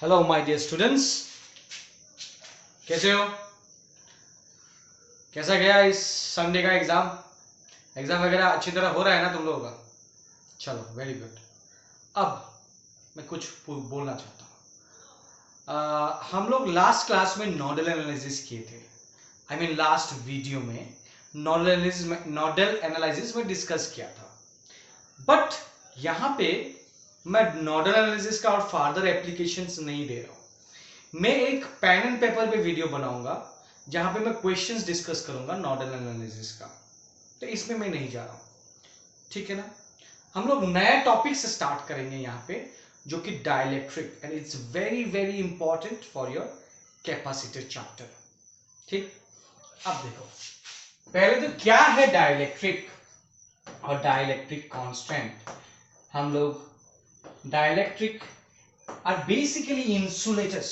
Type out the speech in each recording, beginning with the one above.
Hello my dear students, कैसे हो? कैसा गया इस संडे का एग्जाम? एग्जाम वगैरह अच्छी तरह हो रहा है ना तुम लोगों का? चलो, वेरी गुड। अब मैं कुछ बोलना चाहता हूँ। हम लोग लास्ट क्लास में नोडल एनालिसिस किए थे। आई मीन लास्ट वीडियो में नोडल एनालिसिस में डिस्कस किया था। बट यहाँ पे मैं नोडल एनालिसिस का और फार्दर एप्लीकेशंस नहीं दे रहा हूँ। मैं एक पेन एंड पेपर पे वीडियो बनाऊंगा जहां पे मैं क्वेश्चंस डिस्कस करूंगा नोडल एनालिसिस का। तो इसमें मैं नहीं जा रहा हूं, ठीक है ना? हम लोग नया टॉपिक से स्टार्ट करेंगे यहाँ पे, जो कि dielectric, and it's very very important for your capacitor chapter. ठीक, अब देखो, पहले तो क्या है डाइलेक्ट्रिक और डाइलेक्ट्रिक कांस्टेंट। हम लोग dielectric are basically insulators.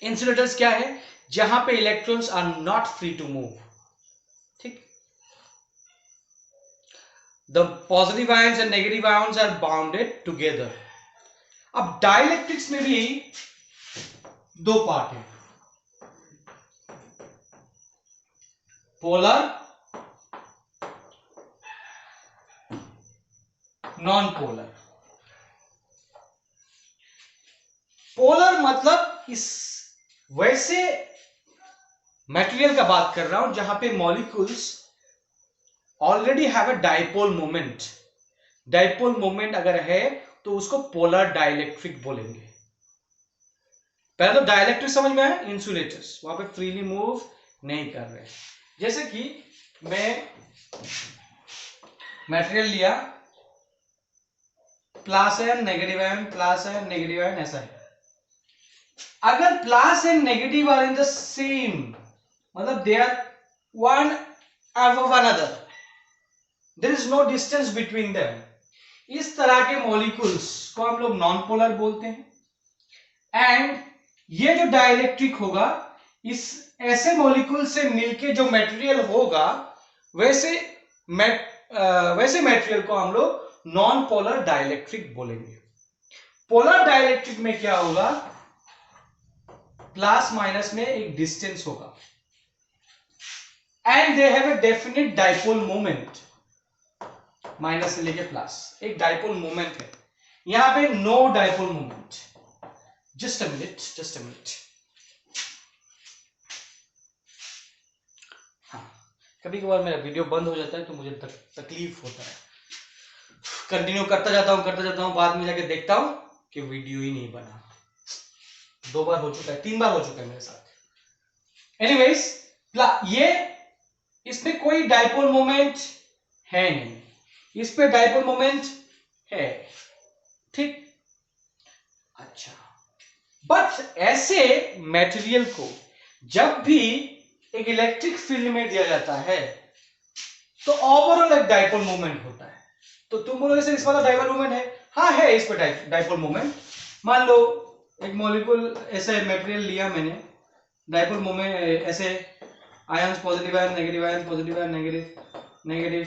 Insulators क्या है? जहां पे electrons are not free to move. ठीक, the positive ions and negative ions are bounded together. अब डाइलेक्ट्रिक्स में भी दो पार्ट है, पोलर, नॉन पोलर। पोलर मतलब इस वैसे मटेरियल का बात कर रहा हूं जहां पे molecules already have a dipole moment. Dipole moment अगर है तो उसको पोलर डाइलेक्ट्रिक बोलेंगे। पहले तो डाइलेक्ट्रिक समझ में आया, इंसुलेटर्स वहां पे फ्रीली मूव नहीं कर रहे। जैसे कि मैं मटेरियल लिया, plus ion negative ion, plus ion negative ion, ऐसा है। अगर plus and negative are in the same, मतलब they are one above another, there is no distance between them, इस तरह के मॉलिक्यूल्स को हम लोग नॉन पोलर बोलते हैं। एंड ये जो डाइलेक्ट्रिक होगा, इस ऐसे मॉलिक्यूल से मिलके जो मटेरियल होगा, वैसे मटेरियल को हम लोग नॉन पोलर डाइलेक्ट्रिक बोलेंगे। पोलर डाइलेक्ट्रिक में क्या होगा? प्लस माइनस में एक डिस्टेंस होगा and they have a definite dipole moment. Minus से लेके प्लस एक डाइपोल मोमेंट है, यहां पे no dipole moment. Just a minute. हाँ, कभी कभार मेरा वीडियो बंद हो जाता है तो मुझे तकलीफ होता है। कंटिन्यू करता जाता हूं, बाद में जाके देखता हूं कि वीडियो ही नहीं बना। 2 बार हो चुका है, 3 बार हो चुका है मेरे साथ। एनीवेज, ये इसमें कोई डाइपोल मोमेंट है नहीं, इस पे डाइपोल मोमेंट है। ठीक, अच्छा। बट ऐसे मटेरियल को जब भी एक इलेक्ट्रिक फील्ड में दिया जाता है तो ओवरऑल एक डाइपोल मोमेंट होता है। तो तुम बोलोगे सर इस वाला डाइपोल मोमेंट है? हाँ है, इस पर डाइपोल मोमेंट। मान लो एक मॉलिक्यूल ऐसे मटेरियल लिया मैंने, डाइपोल मोमेंट ऐसे ions, positive ion negative ion, positive ion negative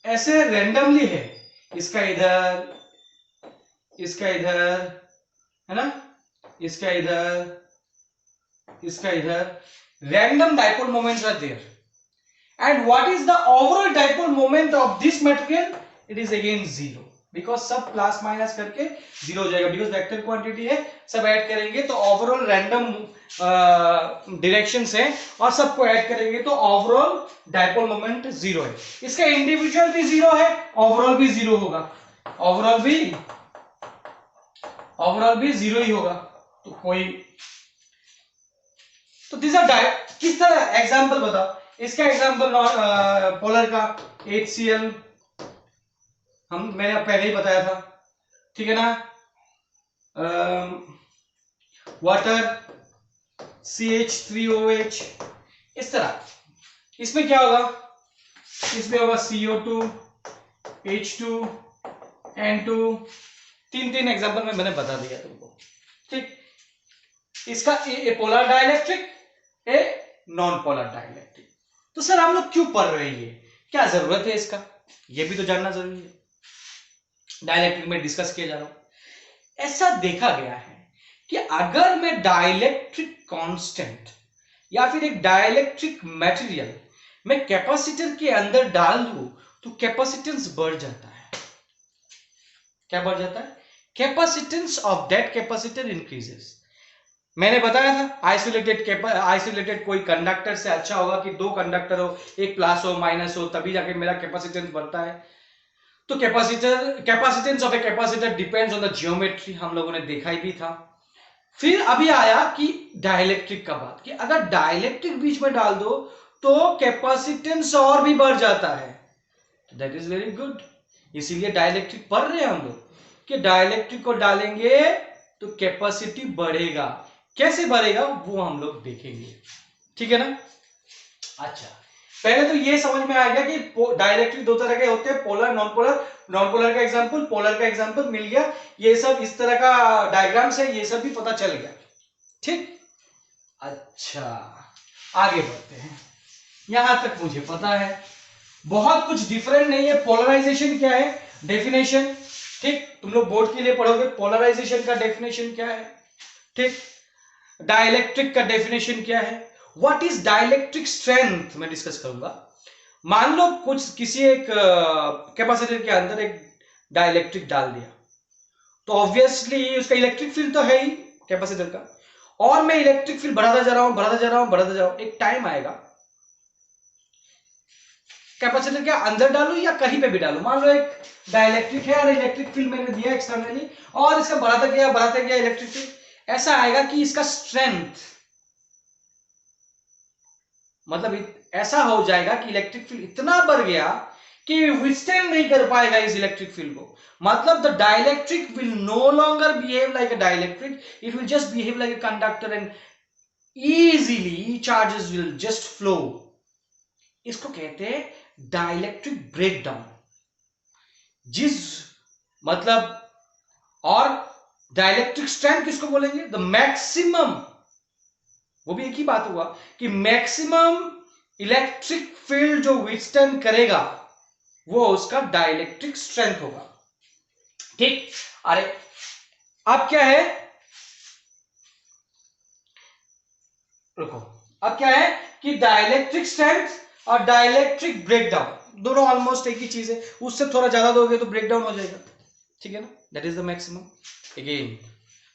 ऐसे रैंडमली है, इसका इधर, इसका इधर, है ना, इसका इधर, इसका इधर, random dipole moments are there. And what is the overall dipole moment of this material? It is again zero, because सब प्लस माइनस करके जीरो हो जाएगा, बिकॉज वेक्टर क्वांटिटी है, सब ऐड करेंगे तो ओवरऑल रैंडम डायरेक्शन है और सबको ऐड करेंगे तो ओवरऑल डाइपोल मोमेंट जीरो है। इसका इंडिविजुअल भी जीरो है, ओवरऑल भी जीरो होगा, ओवरऑल भी जीरो ही होगा। तो कोई, तो दिस आर किस तरह एग्जांपल बताओ। इसका एग्जांपल पोलर का HCl, मैंने पहले ही बताया था, ठीक है ना। वाटर CH3OH, इस तरह। इसमें क्या होगा? इसमें होगा CO2, H2, N2, तीन एग्जांपल में मैंने बता दिया तुमको। ठीक, इसका ए polar dielectric, a non polar dielectric. तो सर हम लोग क्यों पढ़ रहे हैं, क्या जरूरत है इसका? ये भी तो जानना जरूरी है, डाइलेक्ट्रिक में डिस्कस किया जा रहा हूं। ऐसा देखा गया है कि अगर मैं डाइलेक्ट्रिक कांस्टेंट या फिर एक डाइलेक्ट्रिक मटेरियल मैं कैपेसिटर के अंदर डाल दूं तो कैपेसिटेंस बढ़ जाता है। क्या बढ़ जाता है? Capacitance of that capacitor increases. मैंने बताया था आइसोलेटेड कोई कंडक्टर से अच्छा होगा कि दो कंडक्टर हो, एक प्लस हो माइनस हो, तभी जाके मेरा कैपेसिटेंस बढ़ता है। तो capacitance of a capacitor depends on the geometry, हम लोगों ने देखा ही भी था। फिर अभी आया कि डाइलेक्ट्रिक का बात, कि अगर डाइलेक्ट्रिक बीच में डाल दो तो कैपेसिटेंस और भी बढ़ जाता है। That is very good. इसीलिए डाइलेक्ट्रिक पढ़ रहे हैं हम लोग कि डाइलेक्ट्रिक को डालेंगे तो कैपेसिटी बढ़ेगा। कैसे बढ़ेगा वो हम लोग देखेंगे, ठीक है ना। अच्छा, पहले तो ये समझ में आ गया कि डाइलेक्ट्रिक दो तरह के होते हैं, polar non polar. Non polar का एग्जांपल, पोलर का एग्जांपल मिल गया। ये सब इस तरह का डायग्राम्स है, ये सब भी पता चल गया, ठीक। अच्छा, आगे बढ़ते हैं। यहां तक मुझे पता है, बहुत कुछ डिफरेंट नहीं है। पोलराइजेशन क्या है, डेफिनेशन, ठीक, तुम लोग बोर्ड के लिए पढ़ोगे। पोलराइजेशन का डेफिनेशन क्या है, ठीक। डाइलेक्ट्रिक का डेफिनेशन क्या है, व्हाट इज डाइलेक्ट्रिक स्ट्रेंथ, मैं डिस्कस करूंगा। मान लो कुछ किसी एक कैपेसिटर के अंदर एक डाइलेक्ट्रिक डाल दिया, तो ऑब्वियसली उसका इलेक्ट्रिक फील्ड तो है ही कैपेसिटर का, और मैं इलेक्ट्रिक फील्ड बढ़ाता जा रहा हूं, एक टाइम आएगा कैपेसिटर के अंदर डालू या कहीं पे भी डालू, मान लो एक डाइलेक्ट्रिक है और इलेक्ट्रिक फील्ड मैंने दिया एक्सटर्नली, और इसका बढ़ाता गया इलेक्ट्रिक फील्ड, ऐसा आएगा कि इसका स्ट्रेंथ, मतलब ऐसा हो जाएगा कि इलेक्ट्रिक फील्ड इतना बढ़ गया कि विथस्टैंड नहीं कर पाएगा इस इलेक्ट्रिक फील्ड को। मतलब the dielectric will no longer behave like a dielectric, it will just behave like a conductor and easily charges will just flow. इसको कहते हैं डाइलेक्ट्रिक ब्रेकडाउन। जिस मतलब, और डाइलेक्ट्रिक स्ट्रेंथ किसको बोलेंगे, द मैक्सिमम, वो भी एक ही बात हुआ कि मैक्सिमम इलेक्ट्रिक फील्ड जो विथस्टैंड करेगा वो उसका डाइलेक्ट्रिक स्ट्रेंथ होगा, ठीक। अरे अब क्या है, रुको, अब क्या है कि डाइलेक्ट्रिक स्ट्रेंथ और डाइलेक्ट्रिक ब्रेकडाउन दोनों ऑलमोस्ट एक ही चीज है। उससे थोड़ा ज्यादा दोगे तो ब्रेकडाउन हो जाएगा, ठीक है ना। That is the maximum. Again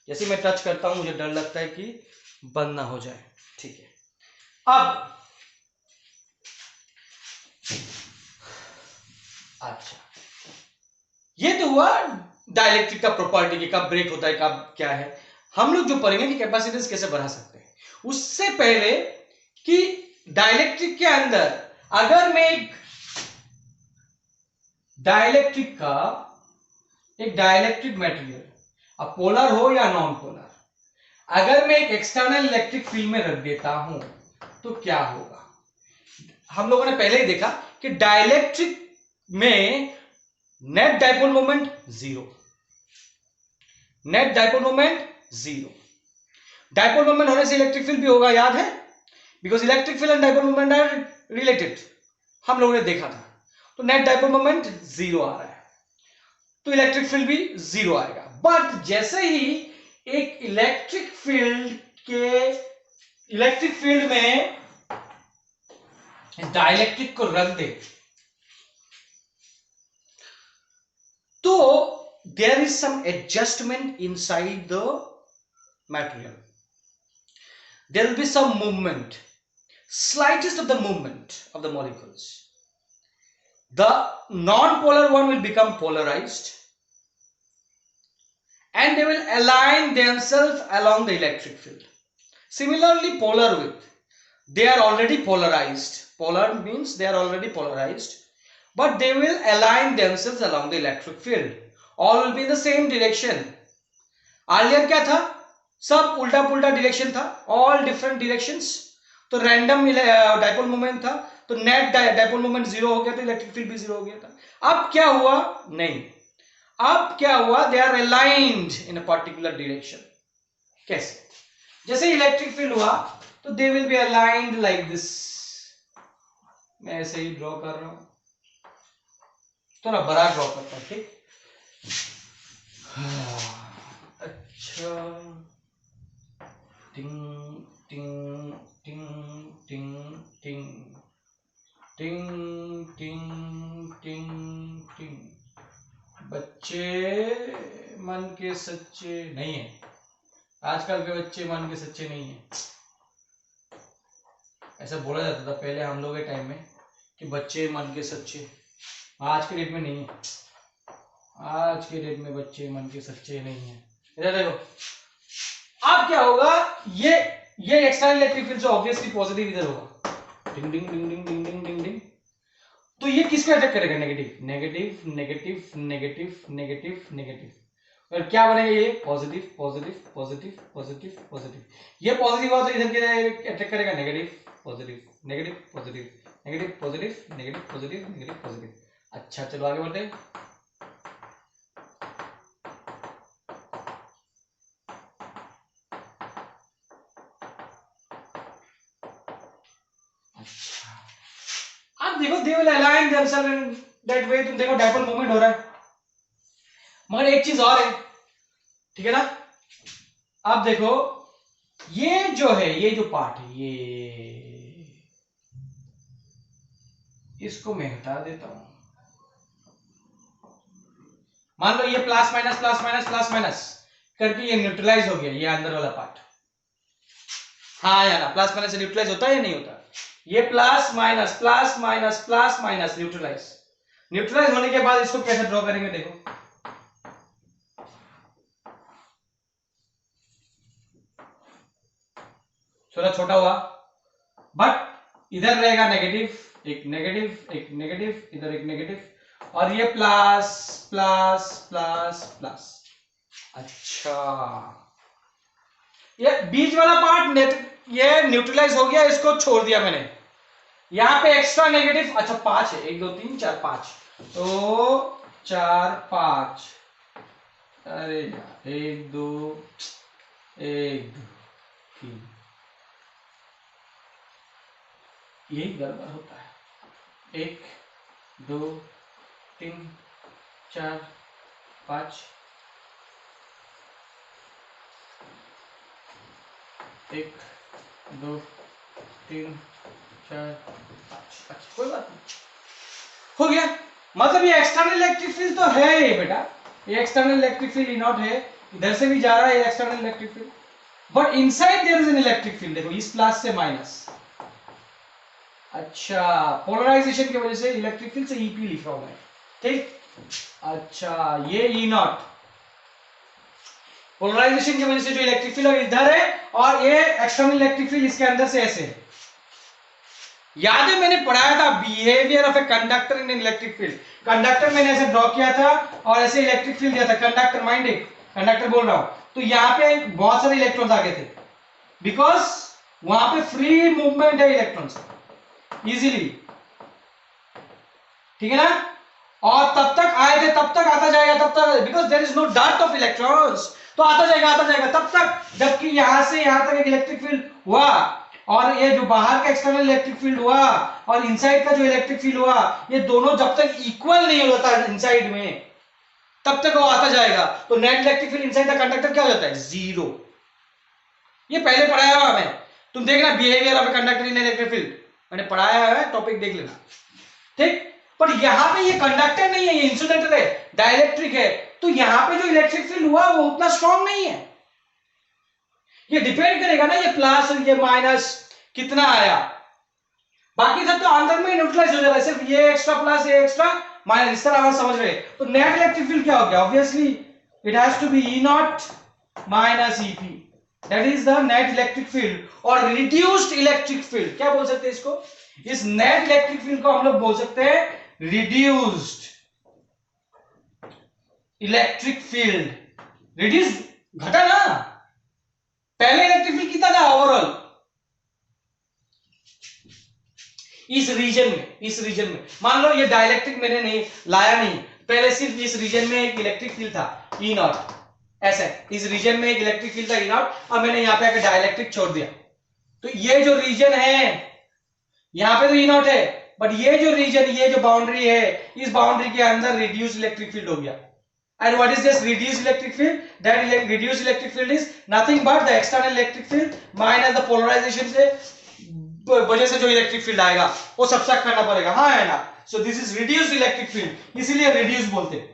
जैसे मैं टच करता हूं मुझे डर लगता है कि बंद ना हो जाए, ठीक है। अब अच्छा, ये तो हुआ डाइलेक्ट्रिक का प्रॉपर्टी, कब ब्रेक होता है कब क्या है। हम लोग जो पढ़ेंगे कि कैपेसिटेंस कैसे बढ़ा सकते हैं, उससे पहले कि डाइलेक्ट्रिक के अंदर अगर मैं एक डाइलेक्ट्रिक मटेरियल, अब पोलर हो या नॉन पोलर, अगर मैं एक एक्सटर्नल इलेक्ट्रिक फील्ड में रख देता हूं तो क्या होगा। हम लोगों ने पहले ही देखा कि डाइलेक्ट्रिक में net dipole moment zero, dipole moment होने से इलेक्ट्रिक फील्ड भी होगा, याद है, because electric field and dipole moment are related, हम लोगों ने देखा था। तो नेट डाइपोल मोमेंट जीरो आ रहा है तो इलेक्ट्रिक फील्ड भी जीरो आएगा। बट जैसे ही एक इलेक्ट्रिक फील्ड में डाइलेक्ट्रिक को रख दे तो there is some adjustment inside the material, there will be some movement, slightest of the movement of the molecules. The non-polar one will become polarized and they will align themselves along the electric field. Similarly, polar with, they are already polarized, polar means they are already polarized, but they will align themselves along the electric field, all will be in the same direction. Earlier क्या था, सब उल्टा पुल्टा direction था, all different directions, तो random dipole moment था, तो net dipole moment zero हो गया, तो इलेक्ट्रिक फील्ड भी जीरो हो गया था। अब क्या हुआ, नहीं, अब क्या हुआ, they are aligned in a particular direction. कैसे, जैसे इलेक्ट्रिक फील्ड हुआ तो they will be aligned like this, मैं ऐसे ही ड्रॉ कर रहा हूं, थोड़ा बड़ा ड्रॉ करता हूं, ठीक। अच्छा, टिंग टिंग टिंग टिंग टिंग टिंग टिंग टिंग टिंग। बच्चे मन के सच्चे नहीं है, आजकल के बच्चे मन के सच्चे नहीं है। ऐसा बोला जाता था पहले हम लोग के टाइम में कि बच्चे मन के सच्चे, आज के डेट में नहीं है। आज के डेट में बच्चे मन के सच्चे नहीं है। इधर देखो, अब क्या होगा, ये एक्सटर्नल इलेक्ट्रिक फील्ड से ऑब्वियसली पॉजिटिव इधर होगा, डिंग डिंग डिंग डिंग डिंग डिंग डिंग डिंग। तो ये किसको अटैक करेगा, negative negative negative negative negative negative, और क्या बनेगा ये positive positive positive positive positive. ये पॉजिटिव हुआ तो इधर क्या अटैक करेगा, negative positive negative positive negative positive negative positive negative positive. अच्छा चलो आगे बढ़ते हैं। अब देखो, they will align themselves in that way. तुम देखो डायपोल मूवमेंट हो रहा है, मगर एक चीज और है, ठीक है ना। अब देखो ये जो है, ये जो पार्ट है, ये इसको मैं हटा देता हूं। मान लो ये plus minus plus minus plus minus करके ये न्यूट्रलाइज हो गया, ये अंदर वाला पार्ट। हाँ या ना, प्लस माइनस से न्यूट्रलाइज होता है या नहीं होता? ये plus minus plus minus plus minus neutralise. Neutralise होने के बाद इसको कैसे ड्रॉ करेंगे, देखो थोड़ा छोटा हुआ, बट इधर रहेगा नेगेटिव, एक नेगेटिव एक नेगेटिव, इधर एक नेगेटिव, और ये प्लस प्लस प्लस प्लस। अच्छा, ये बीच वाला पार्ट ये न्यूट्रलाइज हो गया, इसको छोड़ दिया मैंने। यहां पे एक्स्ट्रा नेगेटिव, अच्छा 5 है, 1 2 3 4 5, तो 4 5, अरे यार 1 2 1 2 3, यही गड़बड़ होता है। 1 2 3 4 5, 1 2 3 4 5। अच्छा कोई बात नहीं, हो गया। मतलब ये एक्सटर्नल इलेक्ट्रिक फील्ड तो है ये बेटा, ये एक्सटर्नल इलेक्ट्रिक फील्ड नॉट है, इधर से भी जा रहा है external electric field, but inside there is an electric field. देखो इस प्लस से माइनस, अच्छा पोलराइजेशन की वजह से इलेक्ट्रिक फील्ड से ईपी लिखा हुआ है, ठीक। अच्छा ये ई नॉट, पोलराइजेशन की वजह से जो इलेक्ट्रिक फील्ड इधर है, और ये एक्सटर्नल इलेक्ट्रिक फील्ड इसके अंदर से ऐसे है। याद है मैंने पढ़ाया था behaviour of a conductor in electric field. Conductor मैंने ऐसे ड्रॉ किया था और ऐसे इलेक्ट्रिक फील्ड दिया था, कंडक्टर माइंड है, कंडक्टर बोल रहा हूं, तो यहां पे बहुत सारे इलेक्ट्रॉन्स आ गए थे, बिकॉज वहां पे फ्री मूवमेंट है इलेक्ट्रॉन्स इजीली, ठीक है ना। और तब तक आए थे, तब तक आता जाएगा, तब तक, because there is no dot of electrons, तो आता जाएगा तब तक, जबकि यहां से यहां तक एक इलेक्ट्रिक फील्ड हुआ, और ये जो बाहर का एक्सटर्नल इलेक्ट्रिक फील्ड हुआ और इनसाइड का जो इलेक्ट्रिक फील्ड हुआ, ये दोनों जब तक इक्वल नहीं होता इनसाइड में, तब तक वो आता जाएगा। तो net electric field inside the conductor क्या हो जाता है, 0। ये पहले पढ़ाया हुआ मैं, तुम देखना behaviour of a conductor in electric field, मैंने पढ़ाया है, टॉपिक देख लेना, ठीक। पर यहां पे ये कंडक्टर नहीं है, ये इंसुलेटर है, डाइलेक्ट्रिक है, तो यहां पे जो इलेक्ट्रिक फील्ड हुआ वो उतना स्ट्रांग नहीं है। ये डिपेंड करेगा ना, ये प्लस ये माइनस कितना आया, बाकी सब तो अंदर में न्यूट्रलाइज हो जाएगा, सिर्फ ये एक्स्ट्रा प्लस ये एक्स्ट्रा माइनस, इस तरह आप समझ रहे। तो नेट इलेक्ट्रिक फील्ड क्या हो गया, obviously it has to be E naught minus EP, that is the net electric field, और रिड्यूस्ड इलेक्ट्रिक फील्ड क्या बोल सकते हैं इसको, इस नेट इलेक्ट्रिक फील्ड को हम लोग बोल सकते हैं रिड्यूस्ड इलेक्ट्रिक फील्ड। रिड्यूस घटा ना, पहले इलेक्ट्रिक फील्ड कितना था ओवरऑल इस रीजन में, मान लो ये डाइलेक्ट्रिक मैंने नहीं लाया, नहीं, पहले सिर्फ इस रीजन में एक इलेक्ट्रिक फील्ड था ई नॉट, ऐसे इस रीजन में एक इलेक्ट्रिक फील्ड था ई नॉट, अब मैंने यहां पे आकर डाइलेक्ट्रिक छोड़ दिया, तो ये जो रीजन है यहां पे तो ई नॉट है, बट ये जो रीजन, ये जो बाउंड्री है, इस बाउंड्री के अंदर रिड्यूस इलेक्ट्रिक फील्ड हो गया, And what is this reduced electric field? That reduced electric field is nothing but the external electric field minus the polarization से वजह से जो इलेक्ट्रिक फील्ड आएगा वो सब्ट्रैक्ट करना पड़ेगा, हाँ है ना. So this is reduced electric field, इसीलिए रिड्यूस बोलते हैं.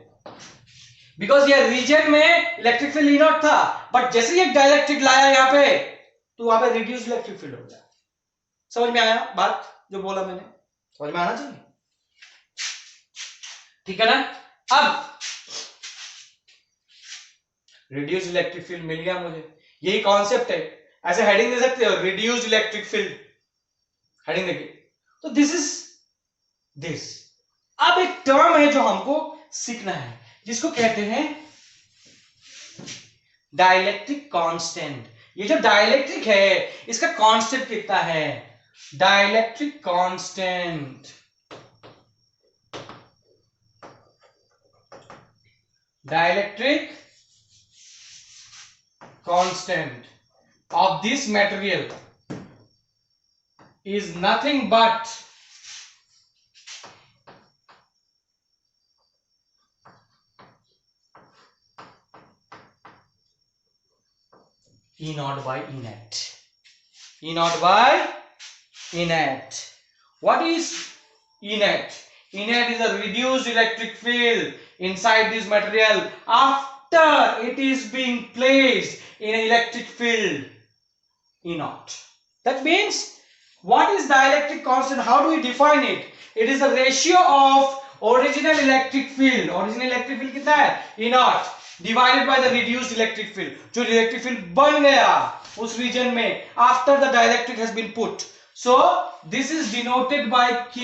बिकॉज ये रीजन में इलेक्ट्रिक फील्ड ई नॉट था, बट जैसे ही एक डाइलेक्ट्रिक लाया यहाँ पे तो वहां पे रिड्यूस्ड इलेक्ट्रिक फील्ड हो गया. समझ में आया बात जो बोला मैंने? समझ में आना चाहिए, ठीक है ना. अब रिड्यूस्ड इलेक्ट्रिक फील्ड मिल गया मुझे, यही कॉन्सेप्ट है. ऐसे हेडिंग दे सकते हो, रिड्यूस्ड इलेक्ट्रिक फील्ड, हेडिंग देखिए. तो दिस इज दिस. अब एक टर्म है जो हमको सीखना है जिसको कहते हैं डाइलेक्ट्रिक कांस्टेंट. ये जो डाइलेक्ट्रिक है इसका कांस्टेंट कितना है? Dielectric constant, dielectric constant of this material is nothing but E naught by E net. E naught by E net. What is E net? E net is a reduced electric field inside this material after it is being placed in an electric field E naught. That means what is dielectric constant? How do we define it? It is the ratio of original electric field. Original electric field कितना है? E naught divided by the reduced electric field. जो electric field बन गया उस region में after the dielectric has been put. So this is denoted by K.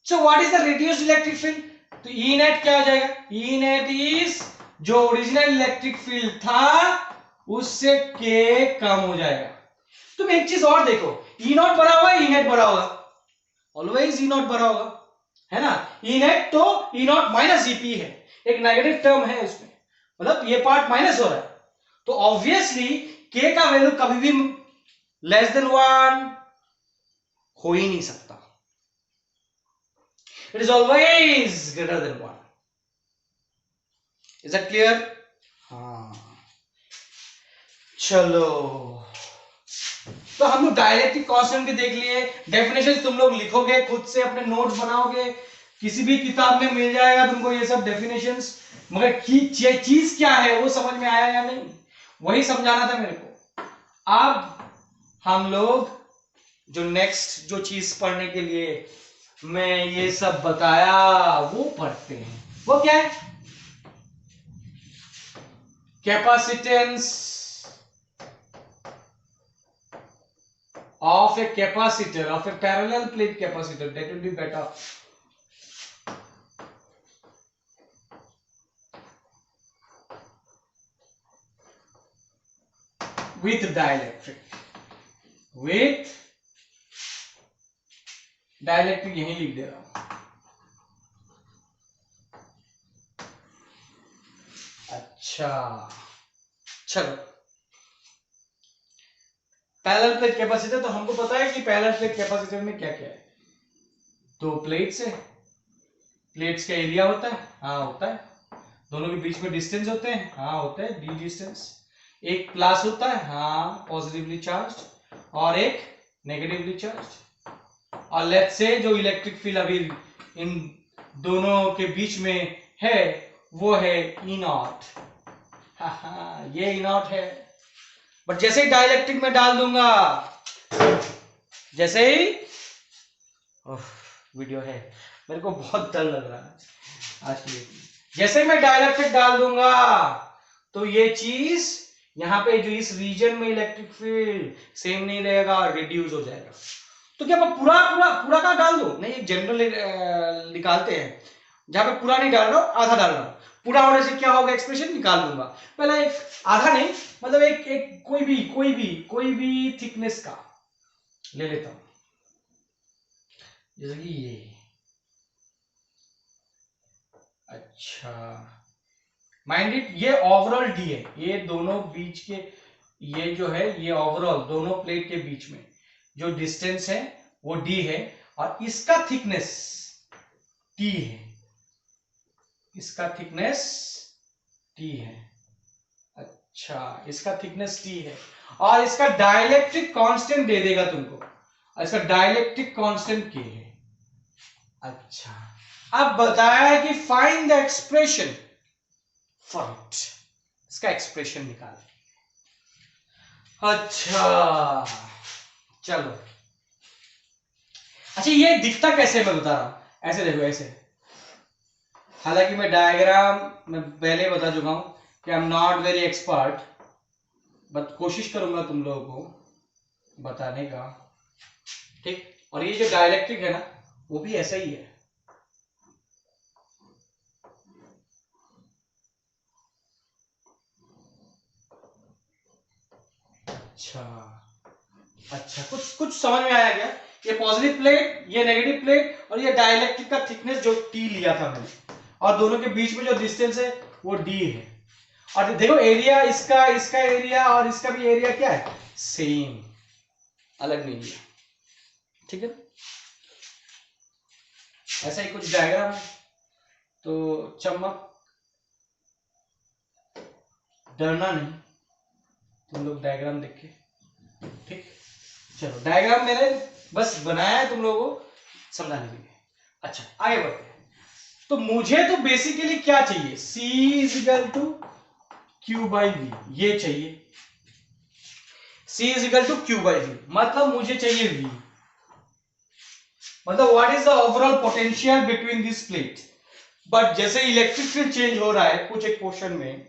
So what is the reduced electric field? तो E net क्या हो जाएगा? E net is जो ओरिजिनल इलेक्ट्रिक फील्ड था उससे के कम हो जाएगा. तुम एक चीज और देखो, ई नॉट बड़ा होगा, ई नेट बड़ा होगा, ऑलवेज ई नॉट बड़ा होगा, है ना. ई नेट तो ई नॉट माइनस ईपी है, एक नेगेटिव टर्म है उसमें, मतलब ये पार्ट माइनस हो रहा है, तो ऑब्वियसली के का वैल्यू कभी भी लेस देन 1 हो ही नहीं सकता. It is always greater than 1. Is that clear? हाँ, चलो. तो हम लोग डाइलेक्ट्रिक कांस्टेंट भी देख लिए. डेफिनेशन तुम लोग लिखोगे खुद से, अपने नोट्स बनाओगे, किसी भी किताब में मिल जाएगा तुमको ये सब डेफिनेशंस. मगर चीज क्या है वो समझ में आया या नहीं, वही समझाना था मेरे को. अब हम लोग जो नेक्स्ट जो चीज पढ़ने के लिए मैं ये सब बताया वो पढ़ते हैं. वो क्या है? Capacitance of a capacitor, of a parallel plate capacitor. That will be better. With dielectric. With dielectric यहीं लिख दे रहा हूं. अच्छा, चलो. पैरेलल प्लेट कैपेसिटर, तो हमको पता है कि पैरेलल प्लेट कैपेसिटर में क्या क्या है. दो प्लेट्स है, प्लेट्स का एरिया होता है, हाँ होता है. दोनों के बीच में डिस्टेंस होते हैं, हाँ होता है डी डिस्टेंस. एक प्लस होता है, हाँ पॉजिटिवली चार्ज्ड, और एक नेगेटिवली चार्ज्ड. और लेट्स से जो इलेक्ट्रिक फील्ड अभी इन दोनों के बीच में है वो है ई नॉट. ये ई नॉट है, बट जैसे ही डाइलेक्ट्रिक में डाल दूंगा, जैसे ही वीडियो है, मेरे को बहुत डर लग रहा है आज की. जैसे ही मैं डाइलेक्ट्रिक डाल दूंगा तो ये चीज यहाँ पे जो इस रीजन में इलेक्ट्रिक फील्ड सेम नहीं रहेगा, रिड्यूस हो जाएगा. तो क्या मैं पूरा पूरा पूरा का डाल दूं? नहीं, एक जनरल निकालते हैं जहां पे पूरा नहीं डाल रहा हूं, आधा डाल रहा हूं. पूरा होने से क्या होगा, एक्सप्रेशन निकाल लूंगा. पहले एक आधा नहीं, मतलब एक कोई भी थिकनेस का ले लेता हूं, जैसे कि ये. अच्छा, माइंड इट, ये ओवरऑल डी है, ये दोनों बीच के, ये जो है ये ओवरऑल दोनों प्लेट के बीच में जो डिस्टेंस है वो डी है, और इसका थिकनेस टी है, इसका थिकनेस टी है। अच्छा, इसका थिकनेस टी है और इसका डाइलेक्ट्रिक कांस्टेंट दे देगा तुमको, इसका डाइलेक्ट्रिक कांस्टेंट के है। अच्छा, अब बताया है कि find the expression for it, इसका एक्सप्रेशन निकाल। अच्छा चलो, अच्छा ये दिखता कैसे मैं बता रहा हूं, ऐसे देखो ऐसे। हालांकि मैं डायग्राम में पहले बता चुका हूं कि I am not very expert, but कोशिश करूंगा तुम लोगों को बताने का, ठीक। और ये जो डाइलेक्ट्रिक है ना, वो भी ऐसा ही है। अच्छा अच्छा, कुछ समझ में आया क्या? ये पॉजिटिव प्लेट, ये नेगेटिव प्लेट, और ये डाइलेक्ट्रिक का थिकनेस जो टी लिया था मैंने, और दोनों के बीच में जो डिस्टेंस है वो डी है। और देखो एरिया इसका, इसका एरिया और इसका भी एरिया क्या है, सेम, अलग नहीं लिया, ठीक है। ऐसा ही कुछ डायग्राम है। तो चमक, डरना नहीं, तुम लोग डायग्राम देख के, ठीक। चलो, डायग्राम मैंने बस बनाया है तुम लोगों को समझाने के लिए। अच्छा, आगे बढ़ते हैं। तो मुझे तो बेसिकली क्या चाहिए, C is equal to Q by V, ये चाहिए। C is equal to Q by V, मतलब मुझे चाहिए V, मतलब what is the overall potential between this plate. But जैसे इलेक्ट्रिक फील्ड चेंज हो रहा है कुछ एक पोर्शन में,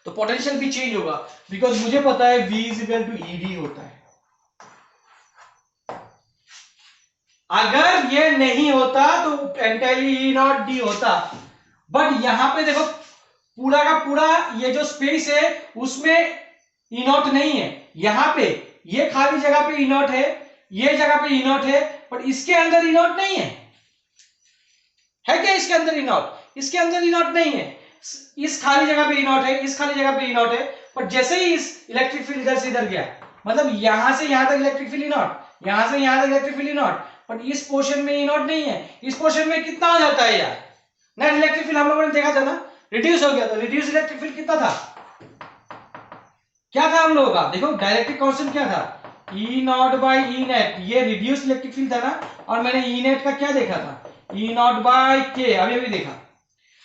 तो पोटेंशियल भी चेंज होगा, बिकॉज मुझे पता है V is equal to ED होता है। अगर ये नहीं होता तो एंटायरली E नॉट D होता, बट यहां पे देखो पूरा का पूरा ये जो स्पेस है उसमें E नॉट नहीं है, यहां पे ये खाली जगह पे E नॉट है, ये जगह पे E नॉट है, बट इसके अंदर E नॉट नहीं है क्या? इसके अंदर E नॉट, इसके अंदर E नॉट नहीं है, इस खाली जगह पे E नॉट है, इस खाली जगह पे E नॉट है, बट जैसे ही इस इलेक्ट्रिक फील्ड इधर से इधर गया, मतलब यहां से यहां तक इलेक्ट्रिक फील्ड E नॉट, यहां से यहां तक electric field E not, but इस पोर्शन में E नॉट नहीं है। इस पोर्शन में कितना हो जाता है यार, नेट इलेक्ट्रिक फील्ड हम लोगों ने देखा था ना, रिड्यूस हो गया था। रिड्यूस इलेक्ट्रिक फील्ड कितना था, क्या था हम लोगों का, देखो डाइलेक्ट्रिक कांस्टेंट क्या था, E naught by E net, ये रिड्यूस इलेक्ट्रिक फील्ड था ना, और मैंने E नेट का क्या देखा था, E नॉट बाई के, अभी अभी देखा,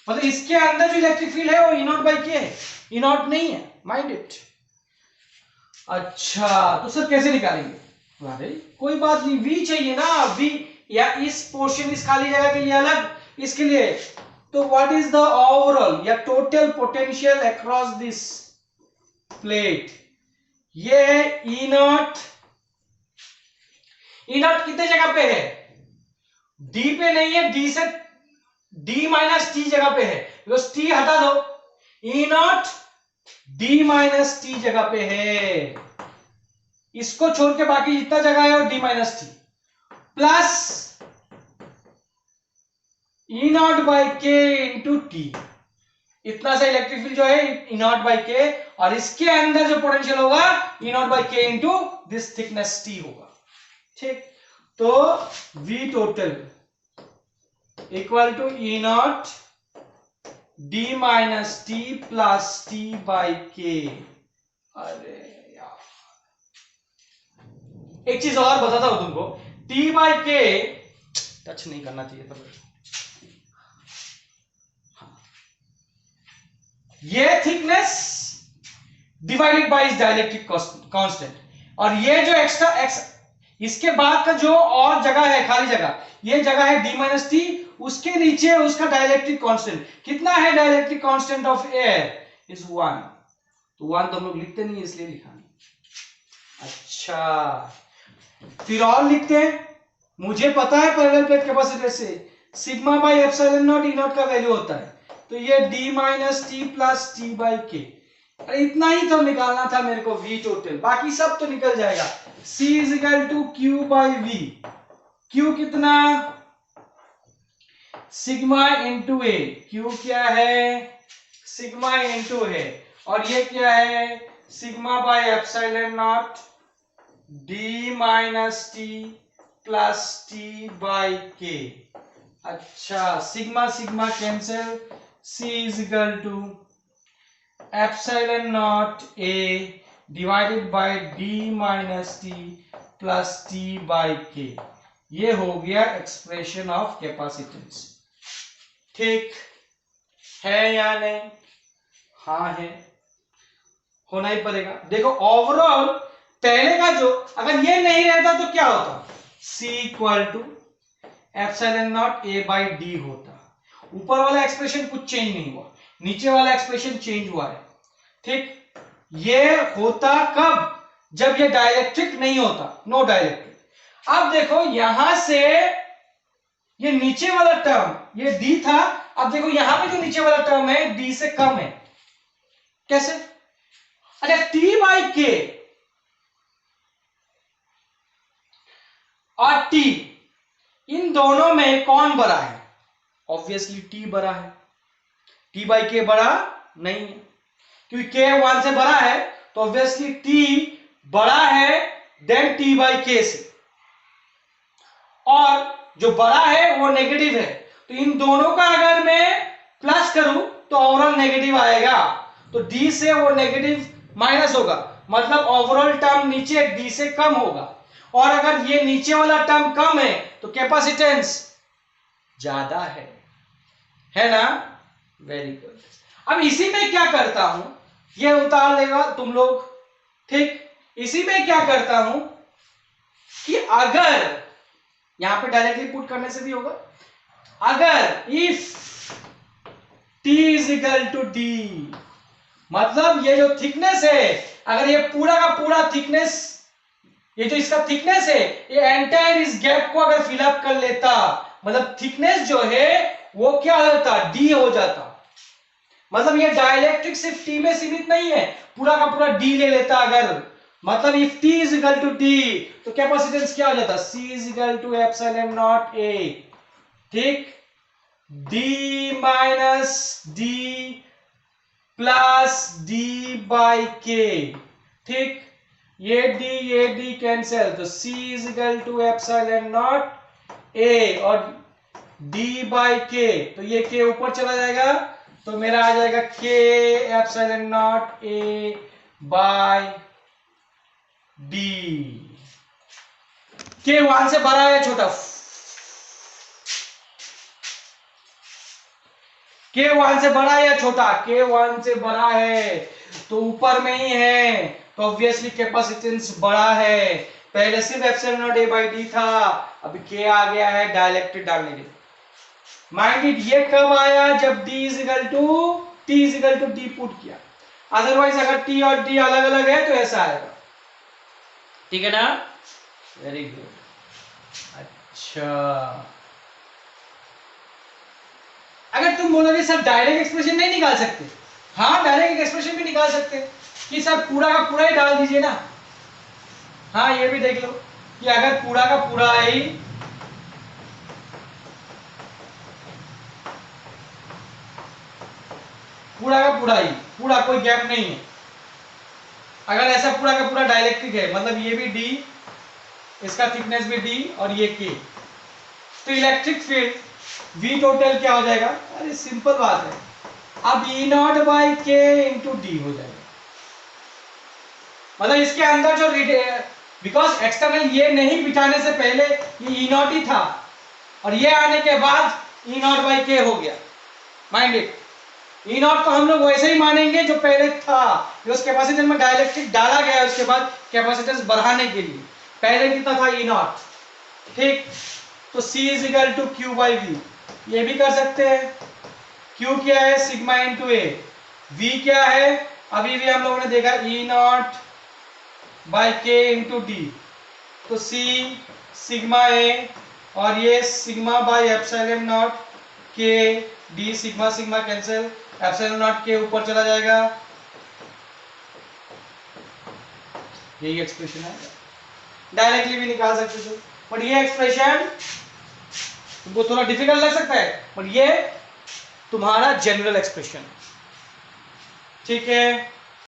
मतलब इसके अंदर जो इलेक्ट्रिक फील्ड है वो E नॉट बाई के है, E नॉट नहीं है, माइंड इट। अच्छा, तो सर कैसे निकालेंगे, अरे कोई बात नहीं, V चाहिए ना, V, या इस पोर्शन, इस खाली जगह के लिए अलग, इसके लिए, तो व्हाट इज द ओवरऑल या total potential across this plate, ये है E नॉट। E नॉट कितने जगह पे है, D पे नहीं है, D से D माइनस T जगह पे है, बिकॉज T हटा दो, E naught D minus T जगह पे है, इसको छोड़ के बाकी जितना जगह है वो D minus T, plus E naught by K into T, इतना सा इलेक्ट्रिक फील्ड जो है E नॉट बाई के, और इसके अंदर जो पोटेंशियल होगा E naught by K into this thickness T होगा, ठीक। तो V total equal to E naught D minus T plus T by K. अरे यार, एक चीज और बताता हूं तुमको, T बाई के टच नहीं करना चाहिए था, ये थिकनेस डिवाइडेड बाय इस डाइलेक्ट्रिक कांस्टेंट, और ये जो एक्स्ट्रा एक्स, इसके बाद का जो और जगह है खाली जगह, ये जगह है D माइनस टी, उसके नीचे उसका डाइलेक्ट्रिक कांस्टेंट कितना है, dielectric constant of air is 1, तो 1 तो हम लोग लिखते नहीं इसलिए लिखा नहीं। अच्छा, फिर और लिखते हैं, मुझे पता है पैरेलल प्लेट कैपेसिटर से sigma by epsilon not E not का वैल्यू होता है, तो ये D minus T plus T by K, अरे इतना ही तो निकालना था मेरे को V टोटल, बाकी सब तो निकल जाएगा। C is equal to Q by V, Q कितना, सिग्मा इंटू ए, Q क्या है, सिग्मा इंटू है, और ये क्या है, sigma by epsilon naught D minus T plus T by K, अच्छा, sigma sigma cancel, C is equal to epsilon naught A divided by D minus T plus T by K। ये हो गया expression of capacitance. ठीक है या नहीं? हाँ है, होना ही पड़ेगा। देखो ओवरऑल पहले का जो, अगर ये नहीं रहता तो क्या होता, C equal to epsilon naught A by D होता। ऊपर वाला एक्सप्रेशन कुछ चेंज नहीं हुआ, नीचे वाला एक्सप्रेशन चेंज हुआ है। ठीक, ये होता कब, जब ये डाइलेक्ट्रिक नहीं होता, नो डाइलेक्ट्रिक। अब देखो यहां से ये नीचे वाला टर्म ये D था, अब देखो यहां पे जो नीचे वाला टर्म है D से कम है। कैसे? अच्छा, T बाई K और T, इन दोनों में कौन बड़ा है? ऑब्वियसली T बड़ा है। T बाई K बड़ा नहीं है, क्योंकि K 1 से बड़ा है, तो ऑब्वियसली T बड़ा है देन T बाई K से, और जो बड़ा है वो नेगेटिव है, तो इन दोनों का अगर मैं प्लस करूं तो ओवरऑल नेगेटिव आएगा, तो D से वो नेगेटिव माइनस होगा, मतलब ओवरऑल टर्म नीचे D से कम होगा। और अगर ये नीचे वाला टर्म कम है तो कैपेसिटेंस ज्यादा है ना? Very good. अब इसी में क्या करता हूं, ये उतार लेगा तुम लोग। ठीक, इसी में क्या करता हूं कि अगर यहां पे डायरेक्टली पुट करने से भी होगा, अगर if T is equal to D, मतलब ये जो थिकनेस है, अगर ये पूरा का पूरा थिकनेस, ये जो इसका थिकनेस है, ये एंटायर इस गैप को अगर फिलअप कर लेता, मतलब थिकनेस जो है वो क्या हो जाता, D हो जाता। मतलब ये डाइलेक्ट्रिक सिर्फ T में सीमित नहीं है, पूरा का पूरा D ले लेता अगर, मतलब if T is equal to D तो कैपेसिटेंस क्या हो जाता, C is equal to epsilon naught A। ठीक, D minus D plus D by K। ठीक, ये D कैंसिल, तो C is equal to epsilon naught A और D बाई K, तो ये K ऊपर चला जाएगा, तो मेरा आ जाएगा K epsilon naught A by D। K 1 से बड़ा है छोटा, K 1 से बड़ा है या छोटा, K 1 से बड़ा है तो ऊपर में ही है, तो ऑब्वियसली कैपेसिटेंस बड़ा है। पहले सिर्फ epsilon naught A by D था, अभी K आ गया है डायलेक्ट्रिक डालने के लिए। माइंडेड, ये कब आया, जब D is equal to T is equal to D put किया, अदरवाइज अगर T और D अलग अलग है तो ऐसा आएगा। ठीक है ना? Very good. अच्छा, अगर तुम बोलोगे सर डायरेक्ट एक्सप्रेशन नहीं निकाल सकते, हाँ डायरेक्ट एक्सप्रेशन भी निकाल सकते कि सर पूरा का पूरा ही डाल दीजिए ना। हाँ, ये भी देख लो कि अगर पूरा का पूरा ही, पूरा का पूरा ही, पूरा कोई गैप नहीं है, अगर ऐसा पूरा का पूरा डाइलेक्ट्रिक है, मतलब ये भी D, इसका थिकनेस भी D और ये K, तो इलेक्ट्रिक फील्ड V टोटल क्या हो जाएगा, अरे सिंपल बात है, अब E naught by K into D हो जाएगा। मतलब इसके अंदर जो बिकॉज एक्सटर्नल ये नहीं बिठाने से पहले ये E नॉट ही था, और ये आने के बाद E नॉट बाई K हो गया। माइंड इट, E नॉट तो हम लोग वैसे ही मानेंगे जो पहले था, उस कैपेसिटेंस में डाइलेक्ट्रिक डाला गया है उसके बाद कैपेसिटेंस बढ़ाने के लिए, पहले कितना था E नॉट। ठीक, तो C is equal to Q by V, ये भी कर सकते हैं। Q क्या है, सिग्मा इंटू A, V क्या है, अभी भी हम लोगों ने देखा E naught by K into D, तो C सिग्मा A और ये sigma by epsilon not K, D sigma sigma cancel, epsilon not K ऊपर चला जाएगा, यही एक्सप्रेशन है। डायरेक्टली भी निकाल सकते थे, बट ये एक्सप्रेशन तुमको थोड़ा डिफिकल्ट लग सकता है, बट ये तुम्हारा जनरल एक्सप्रेशन। ठीक है।